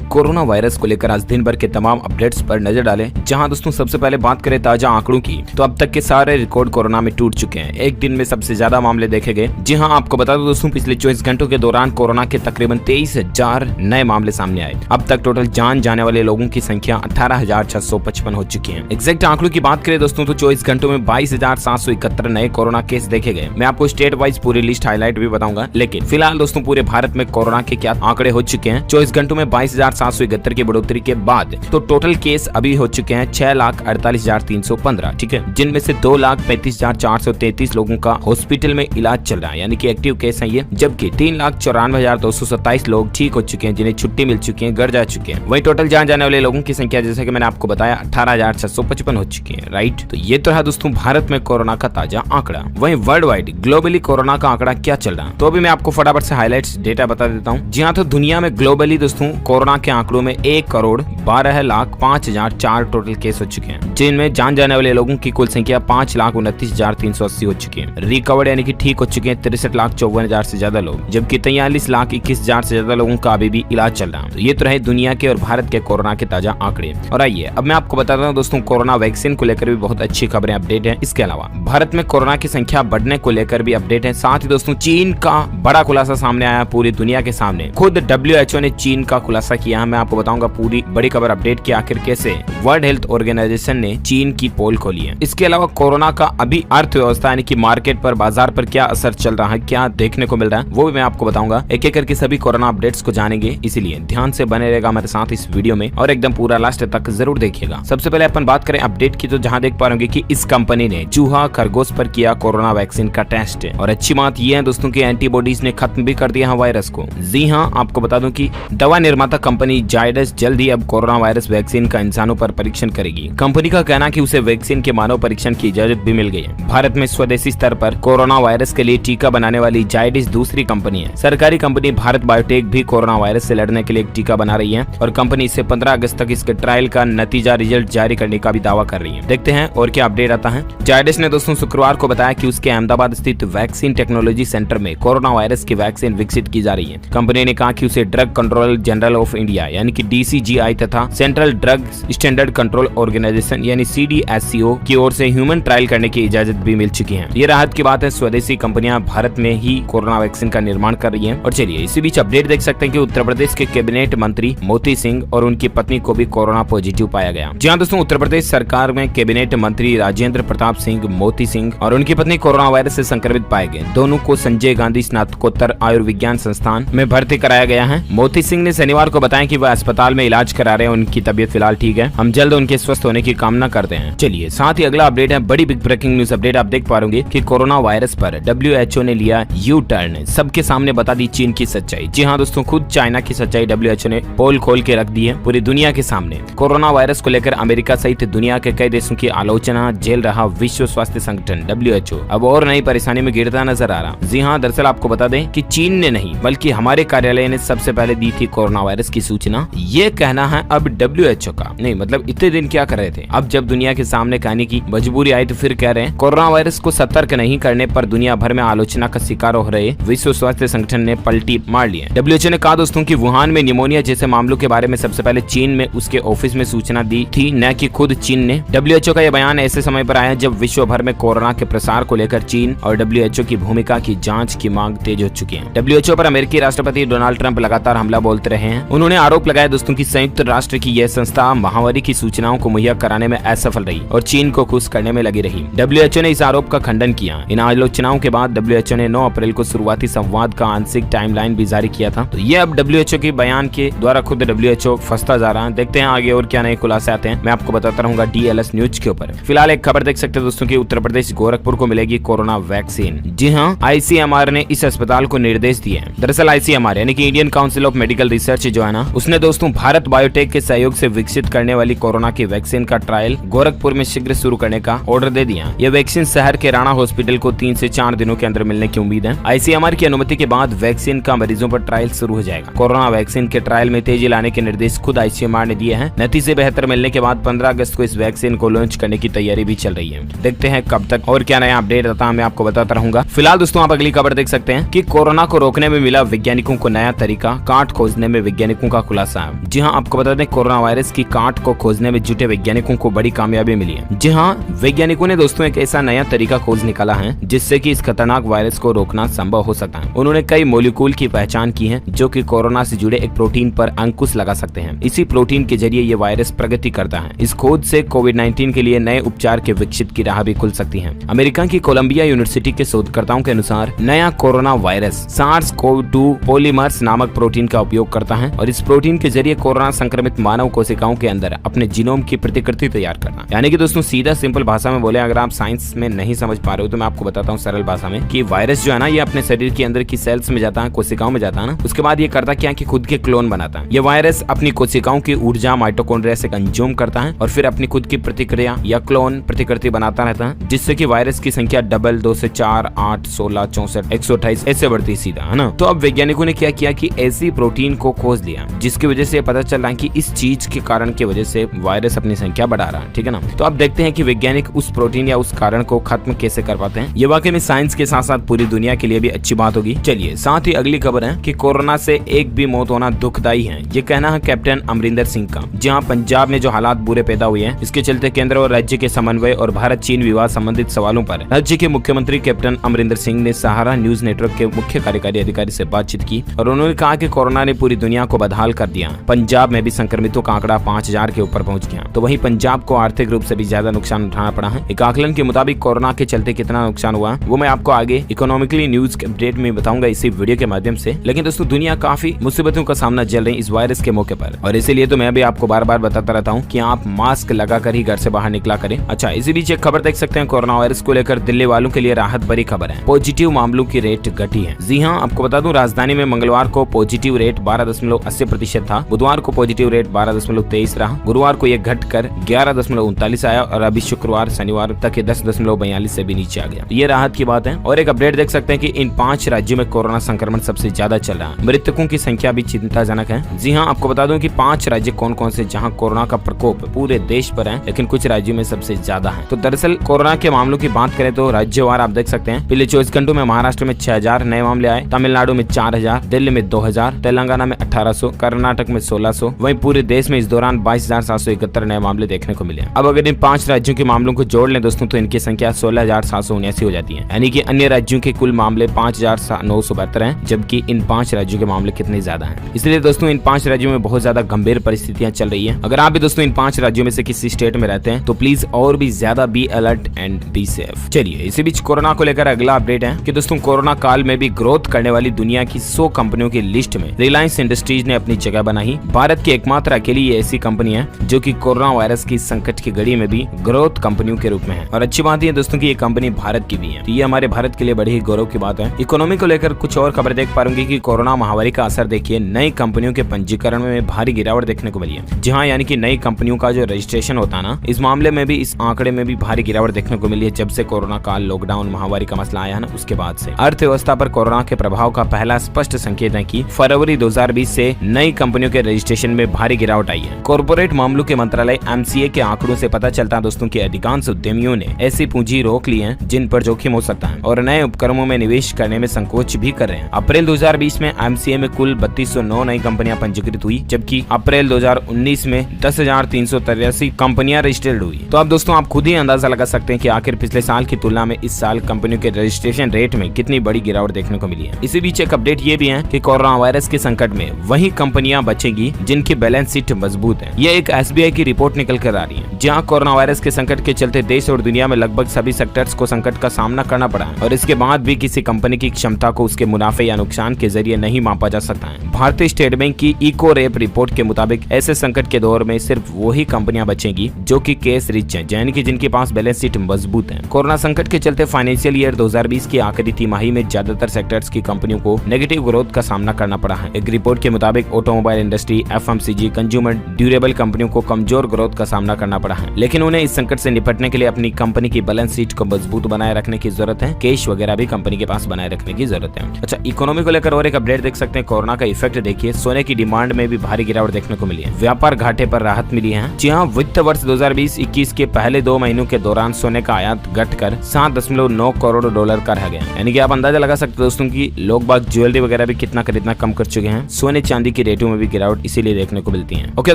Corona virus को लेकर आज दिन भर के तमाम अपडेट्स पर नजर डालें। जहां दोस्तों सबसे पहले बात करें ताजा आंकड़ों की, तो अब तक के सारे रिकॉर्ड कोरोना में टूट चुके हैं। एक दिन में सबसे ज्यादा मामले देखे गए। जी हां, आपको बता दो दोस्तों, पिछले 24 घंटों के दौरान कोरोना के तकरीबन 23,000 नए मामले सामने आए। अब तक टोटल जान जाने वाले लोगों की संख्या 18,655 हो चुकी है। एग्जैक्ट आंकड़ों की बात करें दोस्तों, तो 24 घंटों में 22,771 नए कोरोना केस देखे गए। मैं आपको स्टेट वाइज पूरी लिस्ट हाईलाइट भी बताऊंगा, लेकिन फिलहाल दोस्तों पूरे भारत में कोरोना के क्या आंकड़े हो चुके हैं। 24 घंटों में 22,771 की बढ़ोतरी के बाद तो टोटल केस अभी हो चुके हैं 6,48,315, ठीक है, जिनमें से 2,35,433 लोगों का हॉस्पिटल में इलाज चल रहा है, यानी कि एक्टिव केस है ये। जबकि 3,94,227 लोग ठीक हो चुके हैं, जिन्हें छुट्टी मिल चुकी है, घर जा चुके हैं। वहीं टोटल जान जाने वाले लोगों की संख्या जैसे कि मैंने आपको बताया 18,655 हो चुकी है। राइट, तो ये तो रहा दोस्तों भारत में कोरोना का ताजा आंकड़ा। वहीं वर्ल्ड वाइड ग्लोबली कोरोना का आंकड़ा क्या चल रहा है, तो अभी मैं आपको फटाफट से हाईलाइट्स डेटा बता देता हूँ। जी हाँ, तो दुनिया में ग्लोबली दोस्तों कोरोना के आंकड़ों में 1,12,05,004 टोटल केस हो चुके हैं, जिनमें जान जाने वाले लोगों की कुल संख्या 5,29,380 हो चुकी है। रिकवर्ड यानी कि ठीक हो चुके हैं 63,54,000 से ज्यादा लोग, जबकि 43,21,000 से ज्यादा लोगों का अभी भी इलाज चल रहा है। तो ये तो रहे दुनिया के और भारत के कोरोना के ताजा आंकड़े। और आइए अब मैं आपको बताता हूँ दोस्तों, कोरोना वैक्सीन को लेकर भी बहुत अच्छी खबरें अपडेट है। इसके अलावा भारत में कोरोना की संख्या बढ़ने को लेकर भी अपडेट है। साथ ही दोस्तों चीन का बड़ा खुलासा सामने आया पूरी दुनिया के सामने। खुद WHO ने चीन का खुलासा किया है। मैं आपको बताऊंगा पूरी बड़ी खबर अपडेट की आखिर कैसे वर्ल्ड हेल्थ ऑर्गेनाइजेशन ने चीन की पोल खोली है। इसके अलावा कोरोना का अभी अर्थव्यवस्था यानी कि मार्केट पर, बाजार पर क्या असर चल रहा है, क्या देखने को मिल रहा है, वो भी मैं आपको बताऊंगा। एक एक करके सभी कोरोना अपडेट्स को जानेंगे, इसीलिए ध्यान से बने रहेगा हमारे साथ इस वीडियो में और एकदम पूरा लास्ट तक जरूर देखिएगा। सबसे पहले अपन बात करें अपडेट की, तो जहां देख पा रहे कि इस कंपनी ने चूहा खरगोश पर किया कोरोना वैक्सीन का टेस्ट। और अच्छी बात यह है दोस्तों की एंटीबॉडीज ने खत्म भी कर दिया है वायरस को। जी हाँ, आपको बता दूं कि दवा निर्माता कंपनी जायडस जल्द ही अब कोरोना वायरस वैक्सीन का इंसानों पर परीक्षण करेगी। कंपनी का कहना कि उसे वैक्सीन के मानव परीक्षण की इजाजत भी मिल गई है। भारत में स्वदेशी स्तर पर कोरोना वायरस के लिए टीका बनाने वाली जायडस दूसरी कंपनी है। सरकारी कंपनी भारत बायोटेक भी कोरोना वायरस से लड़ने के लिए एक टीका बना रही है और कंपनी इसे 15 अगस्त तक इसके ट्रायल का नतीजा रिजल्ट जारी करने का भी दावा कर रही है। देखते हैं और क्या अपडेट आता है। जायडस ने दोस्तों शुक्रवार को बताया कि उसके अहमदाबाद स्थित वैक्सीन टेक्नोलॉजी सेंटर में कोरोना वायरस की वैक्सीन विकसित की जा रही है। कंपनी ने कहा कि उसे drug control general of India यानी कि DCGI तथा central drug standard control organization यानी CDSCO की ओर से ह्यूमन ट्रायल करने की इजाजत भी मिल चुकी है। ये राहत की बात है, स्वदेशी कंपनियां भारत में ही कोरोना वैक्सीन का निर्माण कर रही हैं। और चलिए इसी बीच अपडेट देख सकते हैं कि उत्तर प्रदेश के कैबिनेट मंत्री मोती सिंह और उनकी पत्नी को भी कोरोना पॉजिटिव पाया गया। जी हाँ दोस्तों, उत्तर प्रदेश सरकार में कैबिनेट मंत्री राजेंद्र प्रताप सिंह मोती सिंह और उनकी पत्नी कोरोना वायरस से संक्रमित पाए गए। दोनों को संजय गांधी स्नातकोत्तर आयुर्विज्ञान संस्थान में भर्ती कराया गया है। मोती सिंह ने शनिवार को बताया कि वह अस्पताल में इलाज करा रहे हैं, उनकी तबीयत फिलहाल ठीक है। हम जल्द उनके स्वस्थ होने की कामना करते हैं। चलिए साथ ही अगला अपडेट है, बड़ी बिग ब्रेकिंग न्यूज अपडेट। आप देख पा रहे कि कोरोना वायरस पर WHO ने लिया यू टर्न, सबके सामने बता दी चीन की सच्चाई। जी हाँ दोस्तों, खुद चाइना की सच्चाई WHO ने पोल खोल के रख दी है पूरी दुनिया के सामने। कोरोना वायरस को लेकर अमेरिका सहित दुनिया के कई देशों की आलोचना झेल रहा विश्व स्वास्थ्य संगठन WHO अब और नई परेशानी में गिरता नजर आ रहा। जी हाँ, दरअसल आपको बता दें कि चीन ने नहीं बल्कि हमारे कार्यालय ने सबसे पहले दी थी कोरोना वायरस की सूचना। ये कहना है अब WHO का, नहीं मतलब इतने दिन क्या कर रहे थे। अब जब दुनिया के सामने कहने की मजबूरी आई तो फिर कह रहे हैं। कोरोना वायरस को सतर्क नहीं करने पर दुनिया भर में आलोचना का शिकार हो रहे विश्व स्वास्थ्य संगठन ने पलटी मार ली है। WHO ने कहा दोस्तों कि वुहान में निमोनिया जैसे मामलों के बारे में सबसे पहले चीन में उसके ऑफिस में सूचना दी थी, न कि खुद चीन ने। WHO का यह बयान ऐसे समय पर आया जब विश्व भर में कोरोना के प्रसार को लेकर चीन और WHO की भूमिका की जांच की मांग तेज हो चुकी है। WHO पर अमेरिकी राष्ट्रपति डोनाल्ड ट्रंप लगातार हमला बोलते रहे हैं। उन्होंने आरोप लगाया दोस्तों कि संयुक्त राष्ट्र की यह संस्था महामारी की सूचनाओं को मुहैया कराने में असफल रही और चीन को खुश करने में लगी रही। WHO ने इस आरोप का खंडन किया। इन आलोचनाओं के बाद WHO ने 9 अप्रैल को शुरुआती संवाद का आंशिक टाइमलाइन भी जारी किया था। तो ये अब WHO के बयान के द्वारा खुद WHO फंसता जा रहा है। देखते हैं आगे और क्या नए खुलासे आते हैं, मैं आपको बताता रहूंगा DLS न्यूज के ऊपर। फिलहाल एक खबर देख सकते हैं दोस्तों की उत्तर प्रदेश गोरखपुर को मिलेगी कोरोना वैक्सीन। जी हाँ, ICMR ने इस अस्पताल को निर्देश दिए हैं। दरअसल ICMR यानी कि Indian council of medical research जो है ना, उसने दोस्तों भारत बायोटेक के सहयोग से विकसित करने वाली कोरोना की वैक्सीन का ट्रायल गोरखपुर में शीघ्र शुरू करने का ऑर्डर दे दिया। यह वैक्सीन शहर के राणा हॉस्पिटल को 3 से 4 दिनों के अंदर मिलने की उम्मीद है। ICMR की अनुमति के बाद वैक्सीन का मरीजों पर ट्रायल शुरू हो जाएगा। कोरोना वैक्सीन के ट्रायल में तेजी लाने के निर्देश खुद ICMR ने दिए हैं। नतीजे बेहतर मिलने के बाद 15 अगस्त को इस वैक्सीन को लॉन्च करने की तैयारी भी चल रही है। देखते हैं कब तक और क्या नया अपडेट आता है, मैं आपको बताता रहूंगा। फिलहाल दोस्तों आप अगली खबर देख सकते हैं कि कोरोना को रोकने में मिला वैज्ञानिकों को नया तरीका, काट खोजने में वैज्ञानिकों का का खुलासा है। जी हाँ, आपको बता दें कोरोना वायरस की काट को खोजने में जुटे वैज्ञानिकों को बड़ी कामयाबी मिली है। जी हाँ, वैज्ञानिकों ने दोस्तों एक ऐसा नया तरीका खोज निकाला है जिससे कि इस खतरनाक वायरस को रोकना संभव हो सकता है। उन्होंने कई मॉलिक्यूल की पहचान की है जो कि कोरोना से जुड़े एक प्रोटीन पर अंकुश लगा सकते हैं। इसी प्रोटीन के जरिए ये वायरस प्रगति करता है। इस खोज से कोविड-19 के लिए नए उपचार के विकसित की राह भी खुल सकती है। अमेरिका की कोलंबिया यूनिवर्सिटी के शोधकर्ताओं के अनुसार नया कोरोना वायरस SARS-CoV-2 पॉलीमर्स नामक प्रोटीन का उपयोग करता है और इस प्रोटीन के जरिए कोरोना संक्रमित मानव कोशिकाओं के अंदर अपने जीनोम की प्रतिकृति तैयार करना। यानी कि दोस्तों सीधा सिंपल भाषा में बोले, अगर आप साइंस में नहीं समझ पा रहे हो तो मैं आपको बताता हूँ सरल भाषा में कि वायरस जो है ना, ये अपने शरीर के अंदर की सेल्स में जाता है, कोशिकाओं में जाता है ना। उसके बाद ये करता क्या कि खुद के क्लोन बनाता है। ये वायरस अपनी कोशिकाओं की ऊर्जा माइटोकॉन्ड्रिया से कंज्यूम करता है और फिर अपनी खुद की प्रतिक्रिया या क्लोन प्रतिकृति बनाता रहता है, जिससे कि वायरस की संख्या डबल 2 से 4, 8, 16, 64, 128 ऐसे बढ़ती सीधा, है ना। तो अब वैज्ञानिकों ने क्या किया कि ऐसी प्रोटीन को खोज लिया जिसकी वजह से पता चल रहा है कि इस चीज के कारण की वजह से वायरस अपनी संख्या बढ़ा रहा है, ठीक है ना। तो अब देखते हैं कि वैज्ञानिक उस प्रोटीन या उस कारण को खत्म कैसे कर पाते हैं। ये वाकई में साइंस के साथ साथ पूरी दुनिया के लिए भी अच्छी बात होगी। चलिए साथ ही अगली खबर है कि कोरोना से एक भी मौत होना दुखदाई है, ये कहना है कैप्टन अमरिंदर सिंह का। जहां पंजाब में जो हालात बुरे पैदा हुए हैं, इसके चलते केंद्र और राज्य के समन्वय और भारत चीन विवाद संबंधित सवालों पर राज्य के मुख्यमंत्री कैप्टन अमरिंदर सिंह ने सहारा न्यूज नेटवर्क के मुख्य कार्यकारी अधिकारी से बातचीत की और उन्होंने कहा कि कोरोना ने पूरी दुनिया को बदहाल कर दिया। पंजाब में भी संक्रमितों का आंकड़ा 5000 के ऊपर पहुंच गया, तो वहीं पंजाब को आर्थिक रूप से भी ज्यादा नुकसान उठाना पड़ा है। एक आकलन के मुताबिक कोरोना के चलते कितना नुकसान हुआ वो मैं आपको आगे इकोनॉमिकली न्यूज के अपडेट में बताऊंगा इसी वीडियो के माध्यम से। लेकिन दोस्तों दुनिया काफी मुसीबतों का सामना झेल रही इस वायरस के मौके पर, और इसीलिए तो मैं भी आपको बार बार बताता रहता हूँ कि आप मास्क लगाकर ही घर से बाहर निकला करें। अच्छा, इसी बीच एक खबर देख सकते हैं, कोरोना वायरस को लेकर दिल्ली वालों के लिए राहत भरी खबर है। पॉजिटिव मामलों की रेट घटी है। जी हाँ, आपको बता दूं राजधानी में मंगलवार को पॉजिटिव रेट 12.80% था, बुधवार को पॉजिटिव रेट 12.23 रहा, गुरुवार को यह घटकर 11.39 आया और अभी शुक्रवार शनिवार तक 10.42 से भी नीचे आ गया। ये राहत की बात है। और एक अपडेट देख सकते हैं कि इन 5 राज्यों में कोरोना संक्रमण सबसे ज्यादा चल रहा है। मृतकों की संख्या भी चिंताजनक है। जी हाँ, आपको बता दूं कि 5 राज्य कौन कौन से जहां कोरोना का प्रकोप पूरे देश पर है, लेकिन कुछ राज्यों में सबसे ज्यादा है। तो दरअसल कोरोना के मामलों की बात करें तो राज्यवार आप देख सकते हैं, पिछले 24 घंटों में महाराष्ट्र में 6000 नए मामले आए, तमिलनाडु में 4000, दिल्ली में 2000, तेलंगाना में 1800, कर्नाटक में 1600, वहीं पूरे देश में इस दौरान 22,771 नए मामले देखने को मिले। अब अगर इन 5 राज्यों के मामलों को जोड़ लें दोस्तों तो इनकी संख्या 16,779 हो जाती है, यानी कि अन्य राज्यों के कुल मामले 5,972 हैं, जबकि इन 5 राज्यों के मामले कितने ज्यादा हैं। इसलिए दोस्तों इन 5 राज्यों में बहुत ज्यादा गंभीर परिस्थितियां चल रही है। अगर आप भी दोस्तों इन 5 राज्यों में से किसी स्टेट में रहते हैं तो प्लीज और भी ज्यादा be alert and be safe. चलिए इसी बीच कोरोना को लेकर अगला अपडेट है कि दोस्तों कोरोना काल में भी ग्रोथ करने वाली दुनिया की 100 कंपनियों की लिस्ट में रिलायंस इंडस्ट्रीज ने अपनी जगह बनाई। भारत की एकमात्र अकेली ये ऐसी कंपनी है जो कि कोरोना वायरस की संकट की घड़ी में भी ग्रोथ कंपनियों के रूप में है। और अच्छी बात है दोस्तों की ये कंपनी भारत की भी है, तो ये हमारे भारत के लिए बड़ी ही गौरव की बात है। इकोनॉमी को लेकर कुछ और खबर देख पाएंगे कि कोरोना महामारी का असर देखिए नई कंपनियों के पंजीकरण में भारी गिरावट देखने को मिली है। जी हाँ, यानी कि नई कंपनियों का जो रजिस्ट्रेशन होता है ना, इस मामले में भी इस आंकड़े में भी भारी गिरावट देखने को मिली है। जब से कोरोना काल लॉकडाउन महामारी का मसला आया ना, उसके बाद से अर्थव्यवस्था पर कोरोना के प्रभाव का पहला स्पष्ट संकेत है कि फरवरी 2020 से नई कंपनियों के रजिस्ट्रेशन में भारी गिरावट आई है। कॉर्पोरेट मामलों के मंत्रालय MCA के आंकड़ों से पता चलता है दोस्तों कि अधिकांश उद्यमियों ने ऐसी पूंजी रोक ली है जिन पर जोखिम हो सकता है और नए उपक्रमों में निवेश करने में संकोच भी कर रहे हैं। अप्रैल 2020 में MCA में कुल 3209 नई कंपनियां पंजीकृत हुई, जबकि अप्रैल 2019 में 10,383 कंपनियां रजिस्टर्ड हुई। तो अब दोस्तों आप खुद ही अंदाजा लगा सकते हैं कि आखिर पिछले साल की तुलना में इस साल कंपनियों के रजिस्ट्रेशन रेट में कितनी बड़ी गिरावट देखने को मिली है। इसी बीच एक अपडेट ये भी है कि कोरोना वायरस के संकट में वही कंपनियां बचेंगी जिनकी बैलेंस शीट मजबूत है। यह एक SBI की रिपोर्ट निकल कर आ रही है, जहां कोरोना वायरस के संकट के चलते देश और दुनिया में लगभग सभी सेक्टर्स को संकट का सामना करना पड़ा है और इसके बाद भी किसी कंपनी की क्षमता को उसके मुनाफे या नुकसान के जरिए नहीं मापा जा सकता है। भारतीय स्टेट बैंक की इको रेप रिपोर्ट के मुताबिक ऐसे संकट के दौर में सिर्फ वही कंपनियां बचेंगी जो कि केस रिच हैं, यानी कि जिनके पास बैलेंस शीट मजबूत है। कोरोना संकट के चलते फाइनेंशियल ईयर 2020 की आखिरी तिमाही में ज्यादातर सेक्टर्स की कंपनियों को नेगेटिव ग्रोथ का सामना करना पड़ा है। एक रिपोर्ट के मुताबिक automobile industry, FMCG, consumer durable कंपनियों को कमजोर ग्रोथ का सामना करना पड़ा है, लेकिन उन्हें इस संकट से निपटने के लिए अपनी कंपनी की बैलेंस शीट को मजबूत बनाए रखने की जरूरत है। कैश वगैरह भी कंपनी के पास बनाए रखने की जरूरत है। अच्छा, इकोनॉमी को लेकर और एक अपडेट देख सकते हैं। कोरोना का इफेक्ट देखिए, सोने की डिमांड में भी भारी गिरावट देखने को मिली है। व्यापार घाटे पर राहत मिली है। जी हाँ, वित्त वर्ष 2020-21 के पहले 2 महीनों के दौरान सोने का आयात घटकर $7.9 करोड़ का रह गया, यानी कि आप अंदाजा लगा सकते हैं दोस्तों कि लोग बाग ज्वेलरी वगैरह भी कितना खरीदना कम कर चुके हैं। सोने चांदी की रेट केसेटों में भी गिरावट इसीलिए देखने को मिलती है। ओके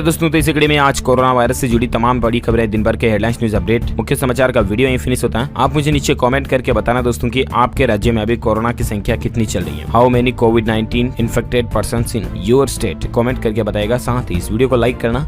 दोस्तों, तो इस वीडियो में आज कोरोना वायरस से जुड़ी तमाम बड़ी खबरें, दिन भर के हेडलाइंस, न्यूज अपडेट, मुख्य समाचार का वीडियो यहीं फिनिश होता है। आप मुझे नीचे कमेंट करके बताना दोस्तों कि आपके राज्य में अभी कोरोना की संख्या कितनी चल रही है। How many covid infected persons in your state, comment करके बताएगा। साथ ही इस वीडियो को लाइक करना